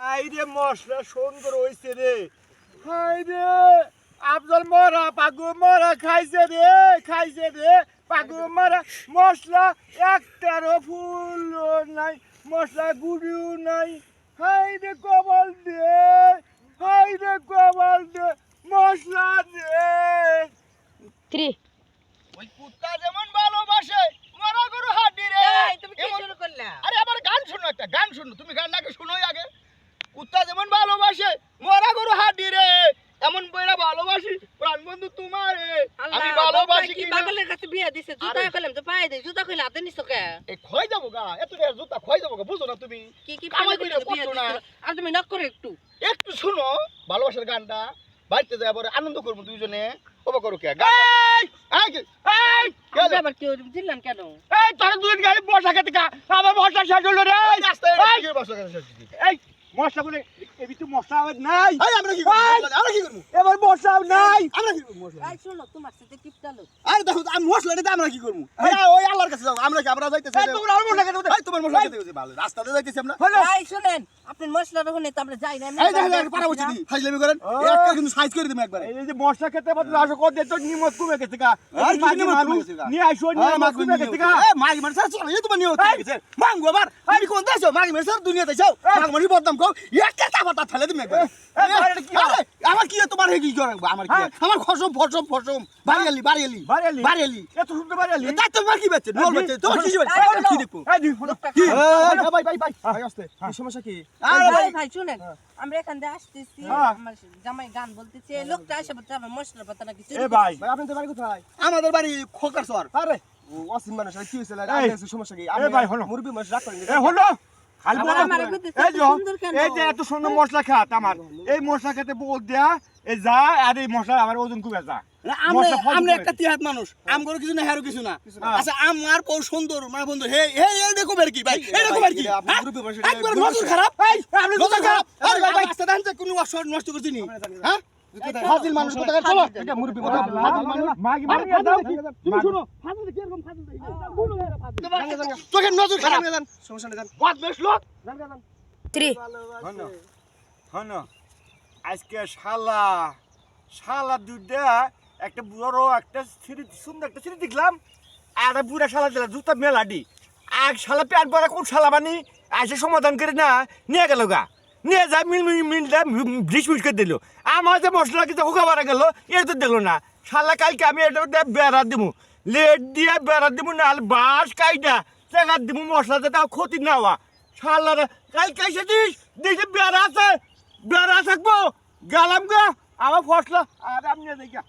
আইরে মশলা সুন্দর হইছে রে। হাইরে আফজল মরা পাগু মরা খাইছে রে পাগু মরা। মশলা একটারও ফুল নাই, মশলা গুড়িও নাই। হাইরে কবল দে মশলা দে। ওই কুত্তা যেমন ভালোবাসে মরা গরু হাড্ডি রে। তুমি কি শুরু করলা? আরে আমার গান শোনো, একটা গান শোনো, তুমি গানটাকে শোনোই আগে। কুত্তা যেমন ভালোবাসে মরা গরু হাড্ডি রে, এমন বইরা ভালোবাসি প্রাণ বন্ধু তোমারে। আমি ভালোবাসি কি পাগলের কাছে বিয়া দিছে, জুতা কইলাম তো পায়ে দে, জুতা কইলা হাতে নিছো কে? এই খয় যাবো গা, এত টাকা জুতা খয় যাবো গা, বুঝো না তুমি? কি কামাই পাগল করে বিয়া করছো না। দিছো? আর তুমি নক করে একটু একটু শোনো ভালোবাসার গানটা, বাড়িতে যাই পরে আনন্দ করবো দুইজনে। ওবা করো কে আবার কেউ দিলেন কেন? এই তোর দুই গাড়ি বসা খেতে কা আমার মশলা শেষ হলো রে। এই মশলা বলে এবি তো মশলা আর নাই। আমরা কি করবো? এবার মশলা নাই। আমরা কি করবো? এই শুনো, তোমার সাথে টিপটালো। আরে দেখো আমি মশলা নিতে আমরা কি করবো? ওই আল্লাহর কাছে যাও, আমরা কি আমরা যাইতেছি? তোমরা আর মশলা খেতে এই তোমার মশলা খেতে গেছে ভালো, রাস্তাতে যাইতেছি আমরা। এই শুনেন, আপনি মশলা রহনে তো আমরা যাই না। এই দেখো পারা বসে দি ফাইজলামি করেন, একটা কিন্তু সাইজ করে দিম একবারে। এই যে মশলা খেতে পারতো আসো কত তো নিমত কমে গেছে কা। আর কি নিমত কমে গেছে গা? নিয়ে আইসো নিমত কমে গেছে কা। এ মাগি মানে চলো এই তোমার নিয়ত হয়ে গেছে। মাঙ্গো আবার আমি কোন দেশো মাগি মানে সব দুনিয়াতে যাও। মাগি মানে বদনাম কও, একটা টাকা ফেলে দিম একবারে। আরে আমার কি তোমার হে কি করে আমার কি? আমার ফসম বাড়িয়ালি এত সুন্দর বাড়িয়ালি। তা তোমার কি বেচে? নল বেচে। তোমার কি বেচে? কি দেখো? এই দিন হলো কি? ভাই আসতে কি সমস্যা কি? আরে ভাই ভাই শুনেন, আমরা এখান থেকে আসতেছি, হ্যাঁ। আমার জামাই গান বলতেছে, এই লোকটা এসে বলতে আমার মশলা পাতা নাকি এ ভাই আপনাদের বাড়ি কোথায়? আমাদের বাড়ি খোকার সর। আরে ও অসীম মানুষ কি হয়েছিল? এই, সমস্যা কি? এ ভাই হলো। মুরবি মানুষ রাগ করেন। এ হলো খালি আবার বলো। আমারে কইতেছে, এই এত যে সুন্দর কেন? এই যে এত সুন্দর মশলা খাত আমার এই মশলা খেতে বল দেয়া এই যা আর এই মশলা আমার ওজন কমে যা। আমরা একটা তিহাত মানুষ, আম করে কিছু না হেরো কিছু না। আচ্ছা আমার পর সুন্দর মানে বন্ধু হে হে এই দেখো বের কি ভাই, এই দেখো বের কি আপনি মুরবি মানুষ একবার নজর খারাপ, আপনি নজর খারাপ। আরে ভাই রাস্তা দাঁড়ান কোনো ওয়াশর নষ্ট করছি নি, হ্যাঁ ফাজিল মানুষ কোথাকার চলো। এটা মুরবি মাগি মারি দাও। তুমি শুনো ফাজিল কি এরকম ফাজিল তোকে নজর খারাপ সমস্যা নেই। বদমাশ লোক। হন আজকে শালা দুধে একটা বড় একটা সিঁড়ি সুন্দর একটা সিঁড়ি দেখলাম আর একটা বুড়া শালা দিলা জুতা মেলাডি এক শালা পেট বড় কোন শালা বানি এসে সমাধান করে না নিয়ে গেল গা নিয়ে যা মিলটা ব্রিজ করে দিল আমার যে মশলা কিছু হোকা বাড়া গেল এটা তো দেখলো না শালা কালকে আমি এটা বেড়া দিব লেট দিয়ে বেড়া দিব না বাস কাইটা জায়গা দিব মশলা যাতে ক্ষতি না হওয়া শালারা কালকে এসে দিস দেখি বেড়া থাকবো গেলাম গা আমার ফসলা আর আমি দেখা